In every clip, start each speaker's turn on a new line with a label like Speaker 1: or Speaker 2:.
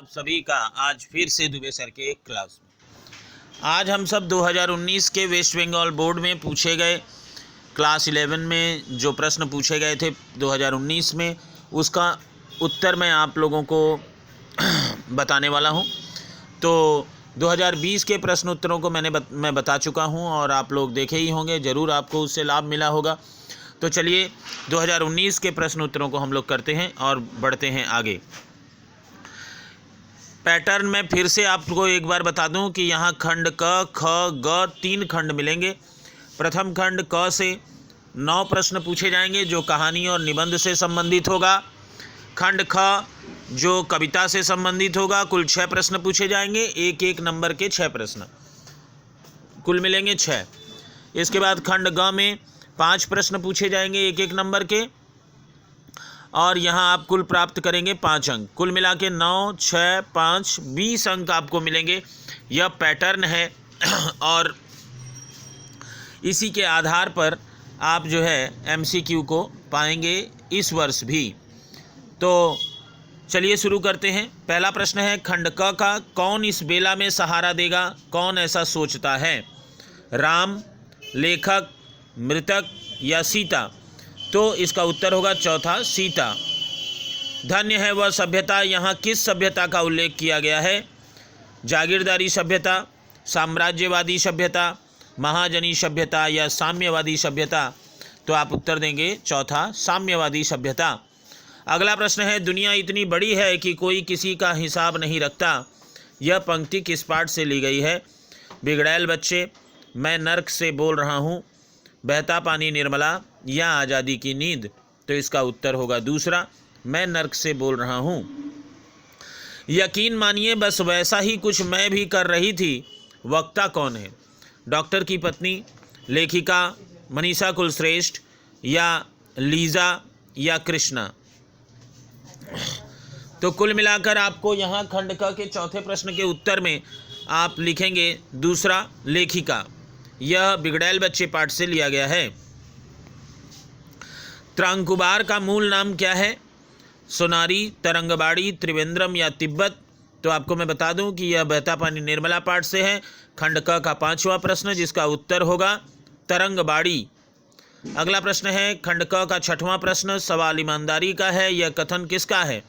Speaker 1: आप सभी का आज फिर से दुबे सर के एक क्लास में। आज हम सब 2019 के वेस्ट बंगाल बोर्ड में पूछे गए क्लास 11 में जो प्रश्न पूछे गए थे 2019 में, उसका उत्तर मैं आप लोगों को बताने वाला हूं। तो 2020 के प्रश्न उत्तरों को मैं बता चुका हूं और आप लोग देखे ही होंगे, ज़रूर आपको उससे लाभ मिला होगा। तो चलिए 2019 के प्रश्न उत्तरों को हम लोग करते हैं और बढ़ते हैं आगे। पैटर्न में फिर से आपको एक बार बता दूं कि यहाँ खंड क, ख, ग 3 खंड मिलेंगे। प्रथम खंड क से 9 प्रश्न पूछे जाएंगे जो कहानी और निबंध से संबंधित होगा। खंड ख जो कविता से संबंधित होगा, कुल 6 प्रश्न पूछे जाएंगे, एक एक नंबर के 6 प्रश्न कुल मिलेंगे 6। इसके बाद खंड ग में 5 प्रश्न पूछे जाएंगे एक एक नंबर के, और यहाँ आप कुल प्राप्त करेंगे 5 अंक। कुल मिला के 9, 6, 5, 20 अंक आपको मिलेंगे। यह पैटर्न है और इसी के आधार पर आप जो है MCQ को पाएंगे इस वर्ष भी। तो चलिए शुरू करते हैं। पहला प्रश्न है खंड क का, कौन इस बेला में सहारा देगा, कौन ऐसा सोचता है? राम, लेखक, मृतक या सीता? तो इसका उत्तर होगा चौथा, सीता। धन्य है वह सभ्यता, यहाँ किस सभ्यता का उल्लेख किया गया है? जागीरदारी सभ्यता, साम्राज्यवादी सभ्यता, महाजनी सभ्यता या साम्यवादी सभ्यता? तो आप उत्तर देंगे चौथा, साम्यवादी सभ्यता। अगला प्रश्न है दुनिया इतनी बड़ी है कि कोई किसी का हिसाब नहीं रखता। यह पंक्ति किस पाठ से ली गई है? बिगड़ैल बच्चे, मैं नर्क से बोल रहा हूँ, बहता पानी निर्मला या आज़ादी की नींद? तो इसका उत्तर होगा दूसरा, मैं नर्क से बोल रहा हूँ। यकीन मानिए बस वैसा ही कुछ मैं भी कर रही थी। वक्ता कौन है? डॉक्टर की पत्नी, लेखिका मनीषा कुलश्रेष्ठ या लीजा या कृष्णा? तो कुल मिलाकर आपको यहाँ खंड क के चौथे प्रश्न के उत्तर में आप लिखेंगे दूसरा, लेखिका। यह बिगड़ैल बच्चे पाठ से लिया गया है। त्रांकुबार का मूल नाम क्या है? सोनारी, तरंगबाड़ी, त्रिवेंद्रम या तिब्बत? तो आपको मैं बता दूं कि यह बहता पानी निर्मला पाठ से है। खंड क का 5वां प्रश्न जिसका उत्तर होगा तरंगबाड़ी। अगला प्रश्न है खंड क का 6वां प्रश्न, सवाल ईमानदारी का है। यह कथन किसका है?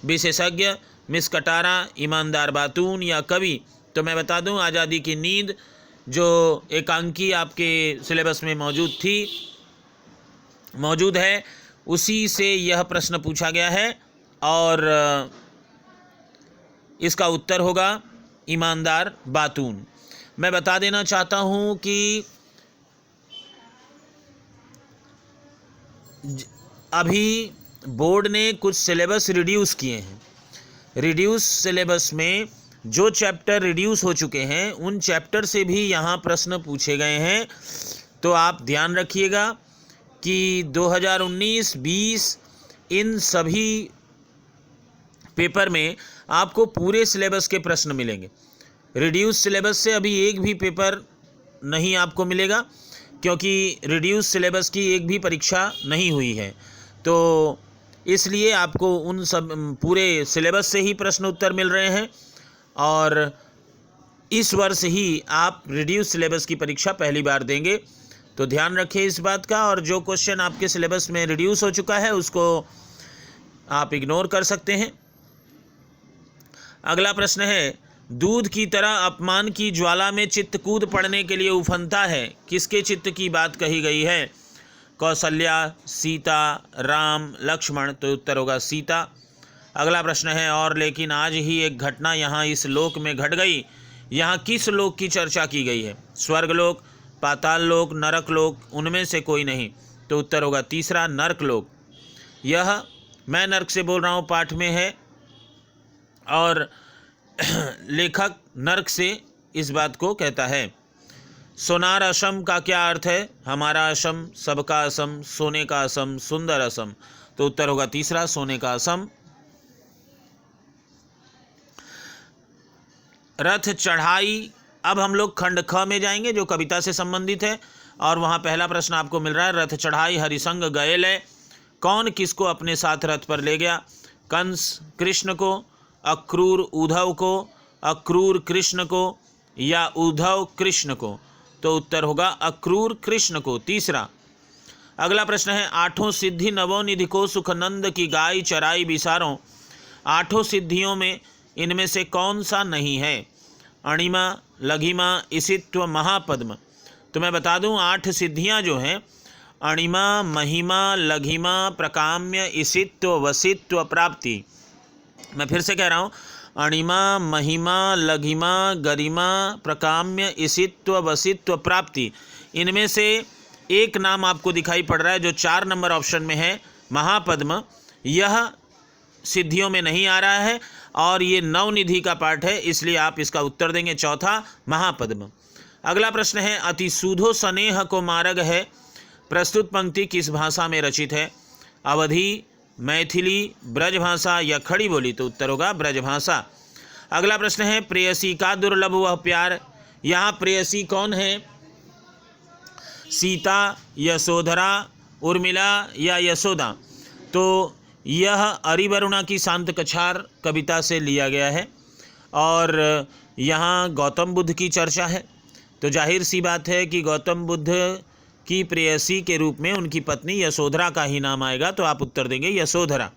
Speaker 1: विशेषज्ञ, मिस कटारा, ईमानदार बातून या कवि? तो मैं बता दूं आज़ादी की नींद जो एकांकी आपके सिलेबस में मौजूद है, उसी से यह प्रश्न पूछा गया है और इसका उत्तर होगा ईमानदार बातून। मैं बता देना चाहता हूं कि अभी बोर्ड ने कुछ सिलेबस रिड्यूस किए हैं। रिड्यूस सिलेबस में जो चैप्टर रिड्यूस हो चुके हैं उन चैप्टर से भी यहाँ प्रश्न पूछे गए हैं। तो आप ध्यान रखिएगा कि 2019-20 इन सभी पेपर में आपको पूरे सिलेबस के प्रश्न मिलेंगे। रिड्यूस सिलेबस से अभी एक भी पेपर नहीं आपको मिलेगा, क्योंकि रिड्यूस सिलेबस की एक भी परीक्षा नहीं हुई है। तो इसलिए आपको उन सब पूरे सिलेबस से ही प्रश्न उत्तर मिल रहे हैं और इस वर्ष ही आप रिड्यूस सिलेबस की परीक्षा पहली बार देंगे। तो ध्यान रखें इस बात का, और जो क्वेश्चन आपके सिलेबस में रिड्यूस हो चुका है उसको आप इग्नोर कर सकते हैं। अगला प्रश्न है दूध की तरह अपमान की ज्वाला में चित्त कूद पड़ने के लिए उफनता है, किसके चित्त की बात कही गई है? कौशल्या, सीता, राम, लक्ष्मण? तो उत्तर होगा सीता। अगला प्रश्न है और लेकिन आज ही एक घटना यहाँ इस लोक में घट गई। यहाँ किस लोक की चर्चा की गई है? स्वर्गलोक, पाताल लोक, नरक लोक? उनमें से कोई नहीं। तो उत्तर होगा तीसरा, नरक लोक। यह मैं नरक से बोल रहा हूँ पाठ में है और लेखक नरक से इस बात को कहता है। सोनार असम का क्या अर्थ है? हमारा असम, सबका असम, सोने का असम, सुंदर असम? तो उत्तर होगा तीसरा, सोने का असम। रथ चढ़ाई। अब हम लोग खंड ख में जाएंगे जो कविता से संबंधित है और वहाँ पहला प्रश्न आपको मिल रहा है, रथ चढ़ाई हरिसंग गए ले, कौन किसको अपने साथ रथ पर ले गया? कंस कृष्ण को, अक्रूर उद्धव को, अक्रूर कृष्ण को या उद्धव कृष्ण को? तो उत्तर होगा अक्रूर कृष्ण को। तीसरा अगला प्रश्न है, आठों सिद्धि नवोनिधि को सुखनंद की गाय चराई बिसारों, आठों सिद्धियों में इनमें से कौन सा नहीं है? अणिमा, लघिमा, इसित्व, महापद्म। तो मैं बता दूं 8 सिद्धियां जो हैं, अणिमा, महिमा, लघिमा, प्रकाम्य, इसित्व, वसित्व, प्राप्ति। मैं फिर से कह रहा हूं, अणिमा, महिमा, लघिमा, गरिमा, प्रकाम्य, इसित्व, वसित्व, प्राप्ति। इनमें से एक नाम आपको दिखाई पड़ रहा है जो 4 नंबर ऑप्शन में है, महापद्म। यह सिद्धियों में नहीं आ रहा है और ये नवनिधि का पार्ट है, इसलिए आप इसका उत्तर देंगे चौथा, महापद्म। अगला प्रश्न है, अति सूधो स्नेह को मार्ग है, प्रस्तुत पंक्ति किस भाषा में रचित है? अवधी, मैथिली, ब्रजभाषा या खड़ी बोली? तो उत्तर होगा ब्रजभाषा। अगला प्रश्न है, प्रेयसी का दुर्लभ वह प्यार, यहाँ प्रेयसी कौन है? सीता, यशोधरा, उर्मिला या यशोदा? तो यह अरिवरुणा की शांत कछार कविता से लिया गया है और यहाँ गौतम बुद्ध की चर्चा है, तो जाहिर सी बात है कि गौतम बुद्ध की प्रेयसी के रूप में उनकी पत्नी यशोधरा का ही नाम आएगा, तो आप उत्तर देंगे यशोधरा।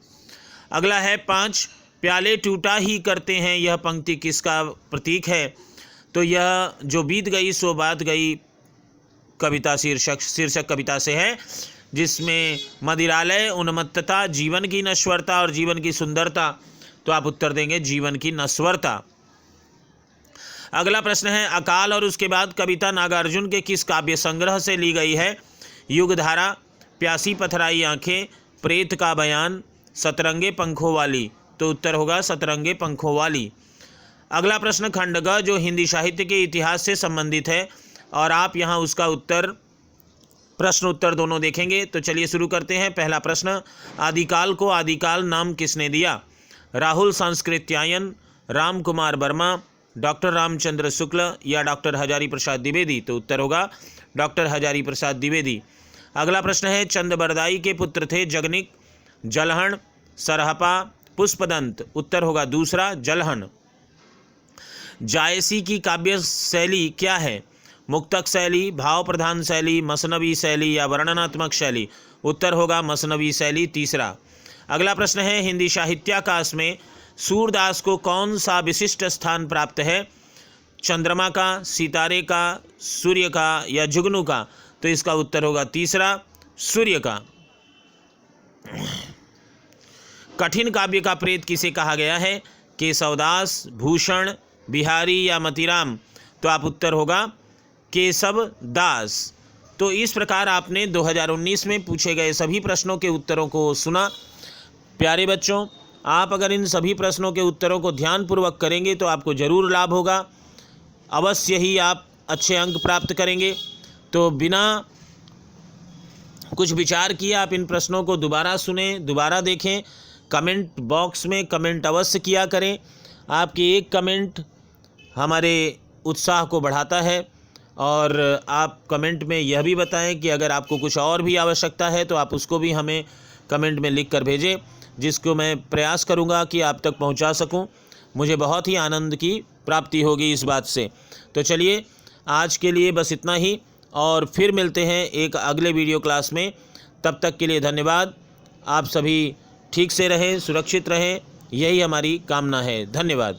Speaker 1: अगला है 5, प्याले टूटा ही करते हैं, यह पंक्ति किसका प्रतीक है? तो यह जो बीत गई सो बात गई कविता शीर्षक कविता से है, जिसमें मदिरालय, उन्मत्तता, जीवन की नश्वरता और जीवन की सुंदरता। तो आप उत्तर देंगे जीवन की नश्वरता। अगला प्रश्न है, अकाल और उसके बाद कविता नागार्जुन के किस काव्य संग्रह से ली गई है? युगधारा, प्यासी पथराई आंखें, प्रेत का बयान, सतरंगे पंखों वाली? तो उत्तर होगा सतरंगे पंखों वाली। अगला प्रश्न खंड ग जो हिंदी साहित्य के इतिहास से संबंधित है और आप यहाँ उसका उत्तर प्रश्न उत्तर दोनों देखेंगे। तो चलिए शुरू करते हैं। पहला प्रश्न, आदिकाल को आदिकाल नाम किसने दिया? राहुल सांस्कृत्यायन, राम कुमार वर्मा, डॉक्टर रामचंद्र शुक्ल या डॉक्टर हजारी प्रसाद द्विवेदी? तो उत्तर होगा डॉक्टर हजारी प्रसाद द्विवेदी। अगला प्रश्न है, चंदबरदाई के पुत्र थे जगनिक, जलहन, सरहपा, पुष्पदंत? उत्तर होगा दूसरा, जलहन। जायसी की काव्य शैली क्या है? मुक्तक शैली, भाव प्रधान शैली, मसनवी शैली या वर्णनात्मक शैली? उत्तर होगा मसनवी शैली, तीसरा। अगला प्रश्न है, हिंदी साहित्याकाश में सूरदास को कौन सा विशिष्ट स्थान प्राप्त है? चंद्रमा का, सितारे का, सूर्य का या जुगनू का? तो इसका उत्तर होगा तीसरा, सूर्य का। कठिन काव्य का प्रेत किसे कहा गया है? केशवदास, भूषण, बिहारी या मतीराम? तो आप उत्तर होगा केशव दास। तो इस प्रकार आपने 2019 में पूछे गए सभी प्रश्नों के उत्तरों को सुना। प्यारे बच्चों, आप अगर इन सभी प्रश्नों के उत्तरों को ध्यानपूर्वक करेंगे तो आपको ज़रूर लाभ होगा, अवश्य ही आप अच्छे अंक प्राप्त करेंगे। तो बिना कुछ विचार किए आप इन प्रश्नों को दोबारा सुनें, दोबारा देखें। कमेंट बॉक्स में कमेंट अवश्य किया करें। आपकी एक कमेंट हमारे उत्साह को बढ़ाता है और आप कमेंट में यह भी बताएं कि अगर आपको कुछ और भी आवश्यकता है तो आप उसको भी हमें कमेंट में लिख कर भेजें, जिसको मैं प्रयास करूंगा कि आप तक पहुंचा सकूं। मुझे बहुत ही आनंद की प्राप्ति होगी इस बात से। तो चलिए आज के लिए बस इतना ही और फिर मिलते हैं एक अगले वीडियो क्लास में। तब तक के लिए धन्यवाद। आप सभी ठीक से रहें, सुरक्षित रहें, यही हमारी कामना है। धन्यवाद।